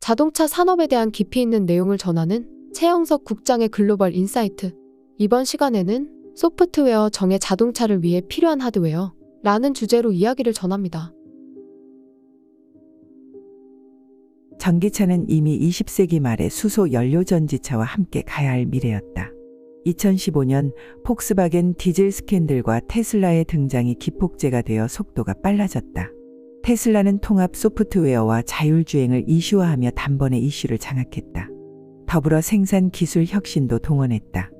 자동차 산업에 대한 깊이 있는 내용을 전하는 최영석 국장의 글로벌 인사이트. 이번 시간에는 소프트웨어 정의 자동차를 위해 필요한 하드웨어 라는 주제로 이야기를 전합니다. 전기차는 이미 20세기 말에 수소 연료 전지차와 함께 가야 할 미래였다. 2015년 폭스바겐 디젤 스캔들과 테슬라의 등장이 기폭제가 되어 속도가 빨라졌다. 테슬라는 통합 소프트웨어와 자율주행을 이슈화하며 단번에 이슈를 장악했다. 더불어 생산 기술 혁신도 동원했다.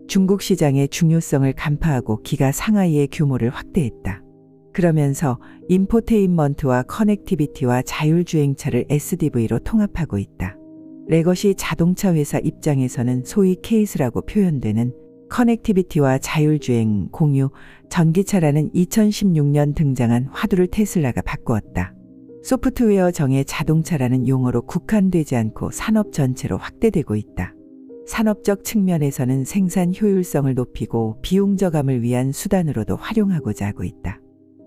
중국 시장의 중요성을 간파하고 기가 상하이의 규모를 확대했다. 그러면서 인포테인먼트와 커넥티비티와 자율주행차를 SDV로 통합하고 있다. 레거시 자동차 회사 입장에서는 소위 케이스라고 표현되는 커넥티비티와 자율주행, 공유, 전기차라는 2016년 등장한 화두를 테슬라가 바꾸었다. 소프트웨어 정의 자동차라는 용어로 국한되지 않고 산업 전체로 확대되고 있다. 산업적 측면에서는 생산 효율성을 높이고 비용 저감을 위한 수단으로도 활용하고자 하고 있다.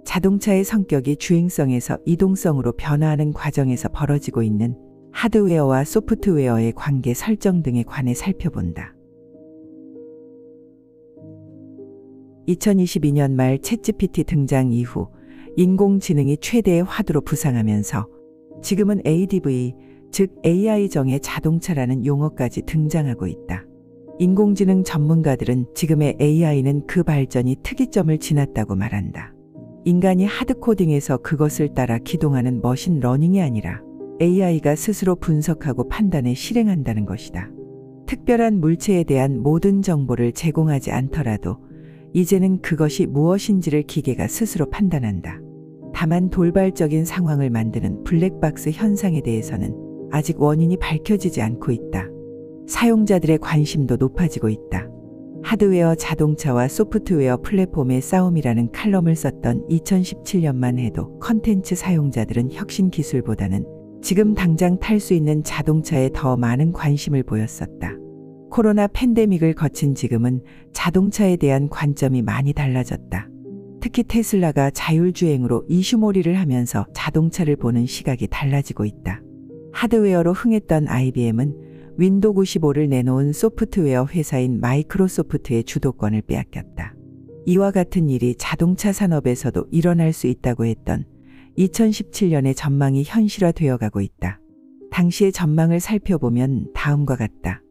자동차의 성격이 주행성에서 이동성으로 변화하는 과정에서 벌어지고 있는 하드웨어와 소프트웨어의 관계 설정 등에 관해 살펴본다. 2022년 말 챗GPT 등장 이후 인공지능이 최대의 화두로 부상하면서 지금은 ADV, 즉 AI 정의 자동차라는 용어까지 등장하고 있다. 인공지능 전문가들은 지금의 AI는 그 발전이 특이점을 지났다고 말한다. 인간이 하드코딩에서 그것을 따라 기동하는 머신러닝이 아니라 AI가 스스로 분석하고 판단해 실행한다는 것이다. 특별한 물체에 대한 모든 정보를 제공하지 않더라도 이제는 그것이 무엇인지를 기계가 스스로 판단한다. 다만 돌발적인 상황을 만드는 블랙박스 현상에 대해서는 아직 원인이 밝혀지지 않고 있다. 사용자들의 관심도 높아지고 있다. 하드웨어 자동차와 소프트웨어 플랫폼의 싸움이라는 칼럼을 썼던 2017년만 해도 컨텐츠 사용자들은 혁신 기술보다는 지금 당장 탈 수 있는 자동차에 더 많은 관심을 보였었다. 코로나 팬데믹을 거친 지금은 자동차에 대한 관점이 많이 달라졌다. 특히 테슬라가 자율주행으로 이슈몰이를 하면서 자동차를 보는 시각이 달라지고 있다. 하드웨어로 흥했던 IBM은 윈도우 95를 내놓은 소프트웨어 회사인 마이크로소프트의 주도권을 빼앗겼다. 이와 같은 일이 자동차 산업에서도 일어날 수 있다고 했던 2017년의 전망이 현실화되어 가고 있다. 당시의 전망을 살펴보면 다음과 같다.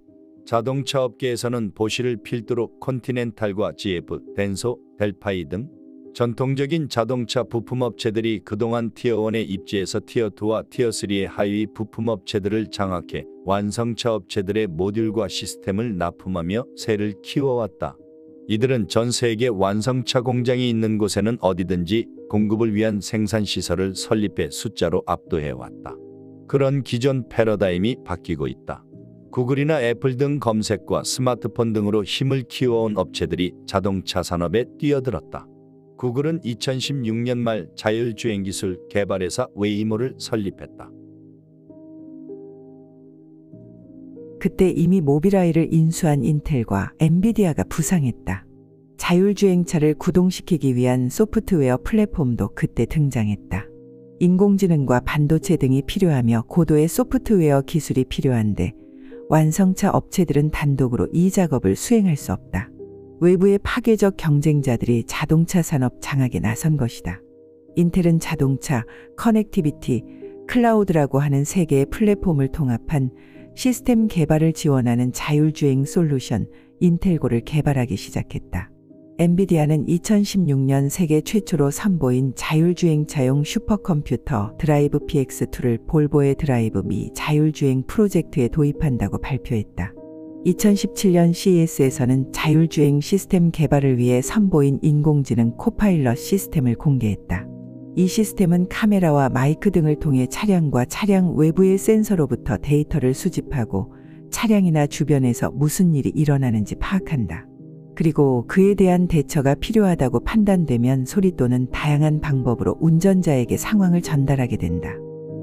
자동차 업계에서는 보쉬를 필두로 컨티넨탈과 GF, 덴소, 델파이 등 전통적인 자동차 부품업체들이 그동안 티어1에 입지해서 티어2와 티어3의 하위 부품업체들을 장악해 완성차 업체들의 모듈과 시스템을 납품하며 세를 키워왔다. 이들은 전 세계 완성차 공장이 있는 곳에는 어디든지 공급을 위한 생산시설을 설립해 숫자로 압도해왔다. 그런 기존 패러다임이 바뀌고 있다. 구글이나 애플 등 검색과 스마트폰 등으로 힘을 키워온 업체들이 자동차 산업에 뛰어들었다. 구글은 2016년 말 자율주행 기술 개발회사 웨이모를 설립했다. 그때 이미 모빌아이를 인수한 인텔과 엔비디아가 부상했다. 자율주행차를 구동시키기 위한 소프트웨어 플랫폼도 그때 등장했다. 인공지능과 반도체 등이 필요하며 고도의 소프트웨어 기술이 필요한데 완성차 업체들은 단독으로 이 작업을 수행할 수 없다. 외부의 파괴적 경쟁자들이 자동차 산업 장악에 나선 것이다. 인텔은 자동차, 커넥티비티, 클라우드라고 하는 세 개의 플랫폼을 통합한 시스템 개발을 지원하는 자율주행 솔루션 인텔고를 개발하기 시작했다. 엔비디아는 2016년 세계 최초로 선보인 자율주행차용 슈퍼컴퓨터 드라이브 PX2를 볼보의 드라이브 미 자율주행 프로젝트에 도입한다고 발표했다. 2017년 CES에서는 자율주행 시스템 개발을 위해 선보인 인공지능 코파일럿 시스템을 공개했다. 이 시스템은 카메라와 마이크 등을 통해 차량과 차량 외부의 센서로부터 데이터를 수집하고 차량이나 주변에서 무슨 일이 일어나는지 파악한다. 그리고 그에 대한 대처가 필요하다고 판단되면 소리 또는 다양한 방법으로 운전자에게 상황을 전달하게 된다.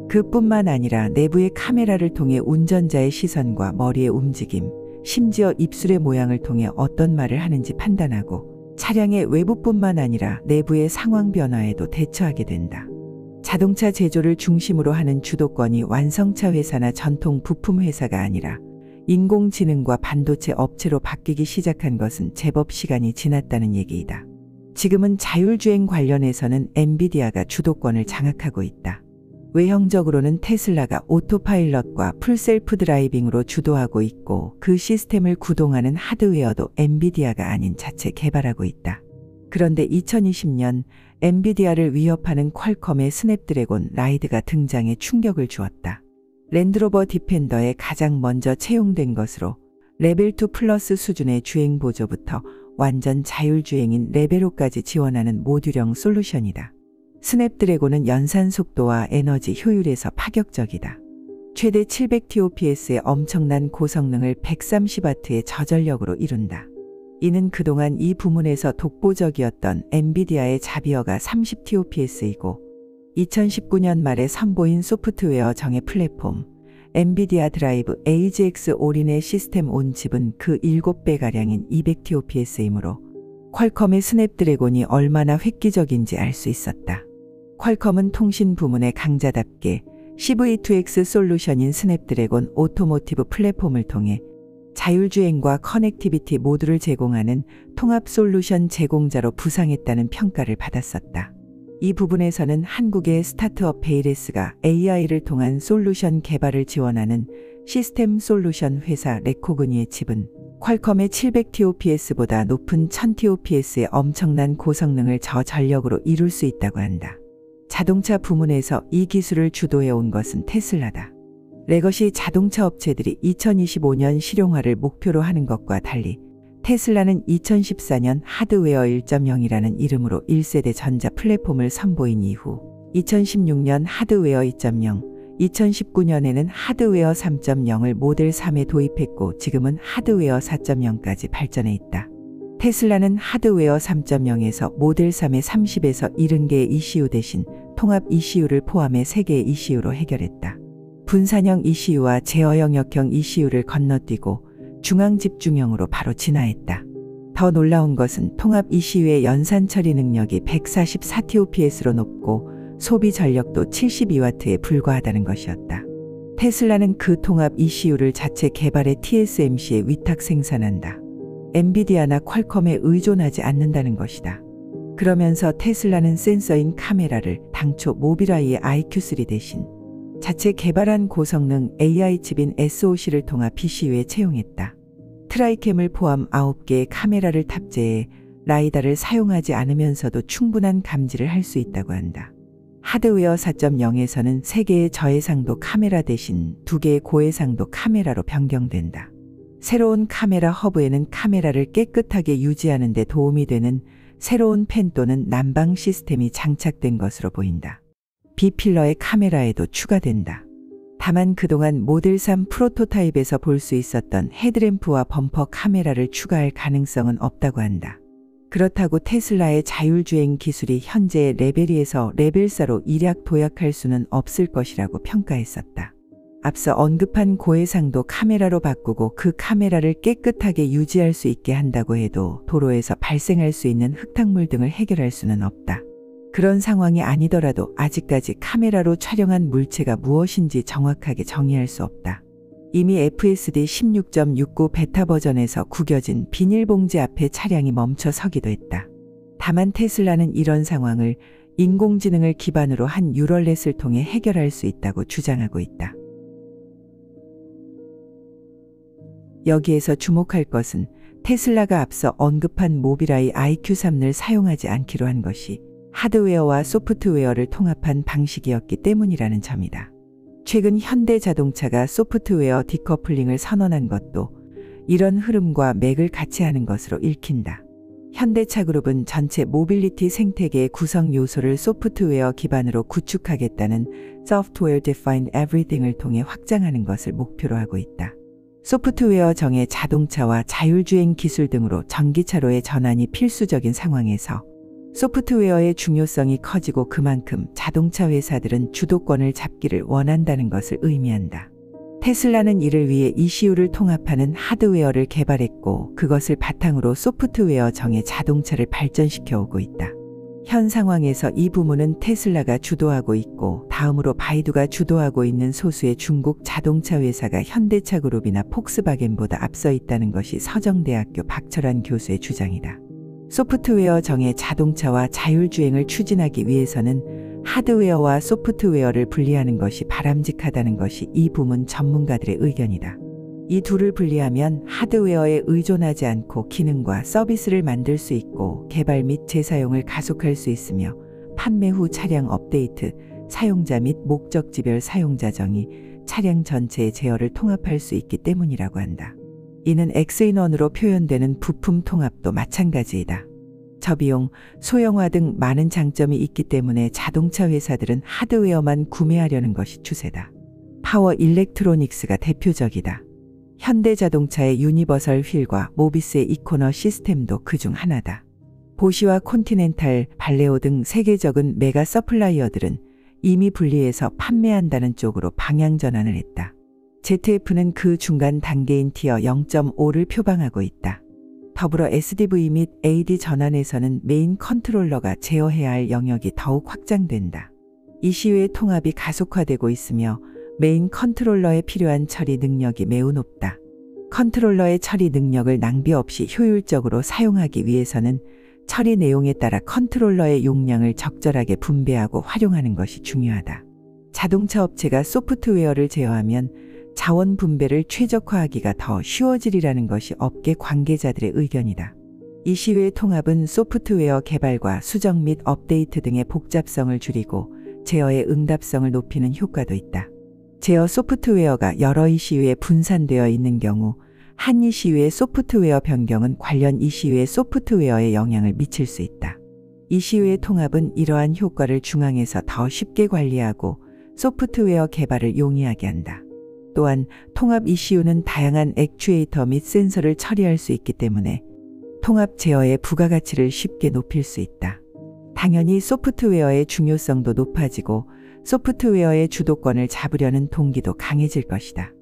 그뿐만 아니라 내부의 카메라를 통해 운전자의 시선과 머리의 움직임, 심지어 입술의 모양을 통해 어떤 말을 하는지 판단하고 차량의 외부뿐만 아니라 내부의 상황 변화에도 대처하게 된다. 자동차 제조를 중심으로 하는 주도권이 완성차 회사나 전통 부품 회사가 아니라 인공지능과 반도체 업체로 바뀌기 시작한 것은 제법 시간이 지났다는 얘기이다. 지금은 자율주행 관련해서는 엔비디아가 주도권을 장악하고 있다. 외형적으로는 테슬라가 오토파일럿과 풀셀프 드라이빙으로 주도하고 있고 그 시스템을 구동하는 하드웨어도 엔비디아가 아닌 자체 개발하고 있다. 그런데 2020년 엔비디아를 위협하는 퀄컴의 스냅드래곤 라이드가 등장해 충격을 주었다. 랜드로버 디펜더에 가장 먼저 채용된 것으로 레벨 2 플러스 수준의 주행 보조부터 완전 자율주행인 레벨 5까지 지원하는 모듈형 솔루션이다. 스냅드래곤은 연산 속도와 에너지 효율에서 파격적이다. 최대 700TOPS의 엄청난 고성능을 130W의 저전력으로 이룬다. 이는 그동안 이 부문에서 독보적이었던 엔비디아의 자비어가 30TOPS이고 2019년 말에 선보인 소프트웨어 정예 플랫폼 엔비디아 드라이브 AGX 올인의 시스템 온 칩은 그 7배가량인 200TOPS이므로 퀄컴의 스냅드래곤이 얼마나 획기적인지 알 수 있었다. 퀄컴은 통신 부문의 강자답게 CV2X 솔루션인 스냅드래곤 오토모티브 플랫폼을 통해 자율주행과 커넥티비티 모두를 제공하는 통합 솔루션 제공자로 부상했다는 평가를 받았었다. 이 부분에서는 한국의 스타트업 베이레스가 AI를 통한 솔루션 개발을 지원하는 시스템 솔루션 회사 레코그니의 칩은 퀄컴의 700TOPS보다 높은 1000TOPS의 엄청난 고성능을 저전력으로 이룰 수 있다고 한다. 자동차 부문에서 이 기술을 주도해온 것은 테슬라다. 레거시 자동차 업체들이 2025년 실용화를 목표로 하는 것과 달리 테슬라는 2014년 하드웨어 1.0이라는 이름으로 1세대 전자 플랫폼을 선보인 이후 2016년 하드웨어 2.0, 2019년에는 하드웨어 3.0을 모델 3에 도입했고 지금은 하드웨어 4.0까지 발전해 있다. 테슬라는 하드웨어 3.0에서 모델 3의 30에서 70개의 ECU 대신 통합 ECU를 포함해 3개의 ECU로 해결했다. 분산형 ECU와 제어 영역형 ECU를 건너뛰고 중앙 집중형으로 바로 진화했다. 더 놀라운 것은 통합 ECU의 연산 처리 능력이 144TOPS로 높고 소비 전력도 72W에 불과하다는 것이었다. 테슬라는 그 통합 ECU를 자체 개발해 TSMC에 위탁 생산한다. 엔비디아나 퀄컴에 의존하지 않는다는 것이다. 그러면서 테슬라는 센서인 카메라를 당초 모빌아이의 IQ3 대신 자체 개발한 고성능 AI 칩인 SoC를 통합 PCU에 채용했다. 트라이캠을 포함 9개의 카메라를 탑재해 라이다를 사용하지 않으면서도 충분한 감지를 할 수 있다고 한다. 하드웨어 4.0에서는 3개의 저해상도 카메라 대신 2개의 고해상도 카메라로 변경된다. 새로운 카메라 허브에는 카메라를 깨끗하게 유지하는 데 도움이 되는 새로운 펜 또는 난방 시스템이 장착된 것으로 보인다. B필러의 카메라에도 추가된다. 다만 그동안 모델 3 프로토타입에서 볼 수 있었던 헤드램프와 범퍼 카메라를 추가할 가능성은 없다고 한다. 그렇다고 테슬라의 자율주행 기술이 현재의 레벨 2에서 레벨 4로 일약 도약할 수는 없을 것이라고 평가했었다. 앞서 언급한 고해상도 카메라로 바꾸고 그 카메라를 깨끗하게 유지할 수 있게 한다고 해도 도로에서 발생할 수 있는 흙탕물 등을 해결할 수는 없다. 그런 상황이 아니더라도 아직까지 카메라로 촬영한 물체가 무엇인지 정확하게 정의할 수 없다. 이미 FSD 16.69 베타 버전에서 구겨진 비닐봉지 앞에 차량이 멈춰 서기도 했다. 다만 테슬라는 이런 상황을 인공지능을 기반으로 한 뉴럴넷을 통해 해결할 수 있다고 주장하고 있다. 여기에서 주목할 것은 테슬라가 앞서 언급한 모빌아이 IQ3을 사용하지 않기로 한 것이 하드웨어와 소프트웨어를 통합한 방식이었기 때문이라는 점이다. 최근 현대자동차가 소프트웨어 디커플링을 선언한 것도 이런 흐름과 맥을 같이 하는 것으로 읽힌다. 현대차그룹은 전체 모빌리티 생태계의 구성 요소를 소프트웨어 기반으로 구축하겠다는 Software Defined Everything을 통해 확장하는 것을 목표로 하고 있다. 소프트웨어 정예 자동차와 자율주행 기술 등으로 전기차로의 전환이 필수적인 상황에서 소프트웨어의 중요성이 커지고 그만큼 자동차 회사들은 주도권을 잡기를 원한다는 것을 의미한다. 테슬라는 이를 위해 ECU를 통합하는 하드웨어를 개발했고 그것을 바탕으로 소프트웨어 정예 자동차를 발전시켜 오고 있다. 현 상황에서 이 부문은 테슬라가 주도하고 있고 다음으로 바이두가 주도하고 있는 소수의 중국 자동차 회사가 현대차 그룹이나 폭스바겐보다 앞서 있다는 것이 서정대학교 박철환 교수의 주장이다. 소프트웨어 정의 자동차와 자율주행을 추진하기 위해서는 하드웨어와 소프트웨어를 분리하는 것이 바람직하다는 것이 이 부문 전문가들의 의견이다. 이 둘을 분리하면 하드웨어에 의존하지 않고 기능과 서비스를 만들 수 있고 개발 및 재사용을 가속할 수 있으며 판매 후 차량 업데이트, 사용자 및 목적지별 사용자 정의, 차량 전체의 제어를 통합할 수 있기 때문이라고 한다. 이는 X인원으로 표현되는 부품 통합도 마찬가지이다. 저비용, 소형화 등 많은 장점이 있기 때문에 자동차 회사들은 하드웨어만 구매하려는 것이 추세다. 파워 일렉트로닉스가 대표적이다. 현대자동차의 유니버설 휠과 모비스의 이코너 시스템도 그중 하나다. 보시와 콘티넨탈, 발레오 등 세계적인 메가 서플라이어들은 이미 분리해서 판매한다는 쪽으로 방향 전환을 했다. ZF는 그 중간 단계인 티어 0.5를 표방하고 있다. 더불어 SDV 및 AD 전환에서는 메인 컨트롤러가 제어해야 할 영역이 더욱 확장된다. 이 시외의 통합이 가속화되고 있으며 메인 컨트롤러에 필요한 처리 능력이 매우 높다. 컨트롤러의 처리 능력을 낭비 없이 효율적으로 사용하기 위해서는 처리 내용에 따라 컨트롤러의 용량을 적절하게 분배하고 활용하는 것이 중요하다. 자동차 업체가 소프트웨어를 제어하면 자원 분배를 최적화하기가 더 쉬워지리라는 것이 업계 관계자들의 의견이다. 이 시외의 통합은 소프트웨어 개발과 수정 및 업데이트 등의 복잡성을 줄이고 제어의 응답성을 높이는 효과도 있다. 제어 소프트웨어가 여러 이슈에 분산되어 있는 경우 한 이슈의 소프트웨어 변경은 관련 이슈의 소프트웨어에 영향을 미칠 수 있다. 이슈의 통합은 이러한 효과를 중앙에서 더 쉽게 관리하고 소프트웨어 개발을 용이하게 한다. 또한 통합 이슈는 다양한 액추에이터 및 센서를 처리할 수 있기 때문에 통합 제어의 부가가치를 쉽게 높일 수 있다. 당연히 소프트웨어의 중요성도 높아지고 소프트웨어의 주도권을 잡으려는 동기도 강해질 것이다.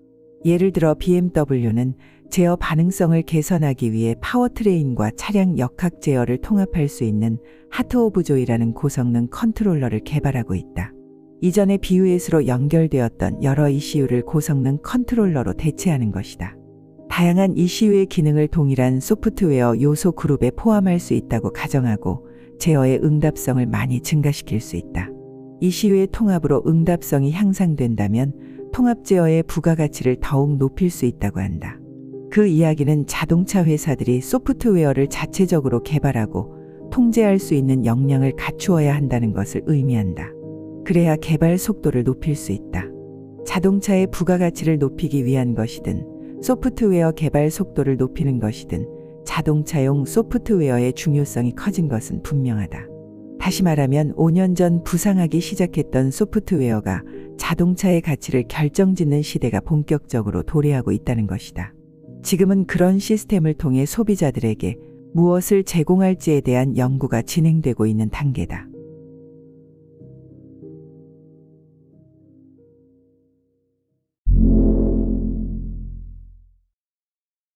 예를 들어 BMW는 제어 반응성을 개선하기 위해 파워트레인과 차량 역학 제어를 통합할 수 있는 하트 오브 조이라는 고성능 컨트롤러를 개발하고 있다. 이전의 BUS로 연결되었던 여러 ECU를 고성능 컨트롤러로 대체하는 것이다. 다양한 ECU의 기능을 동일한 소프트웨어 요소 그룹에 포함할 수 있다고 가정하고 제어의 응답성을 많이 증가시킬 수 있다. ECU의 통합으로 응답성이 향상된다면 통합 제어의 부가가치를 더욱 높일 수 있다고 한다. 그 이야기는 자동차 회사들이 소프트웨어를 자체적으로 개발하고 통제할 수 있는 역량을 갖추어야 한다는 것을 의미한다. 그래야 개발 속도를 높일 수 있다. 자동차의 부가가치를 높이기 위한 것이든 소프트웨어 개발 속도를 높이는 것이든 자동차용 소프트웨어의 중요성이 커진 것은 분명하다. 다시 말하면 5년 전 부상하기 시작했던 소프트웨어가 자동차의 가치를 결정짓는 시대가 본격적으로 도래하고 있다는 것이다. 지금은 그런 시스템을 통해 소비자들에게 무엇을 제공할지에 대한 연구가 진행되고 있는 단계다.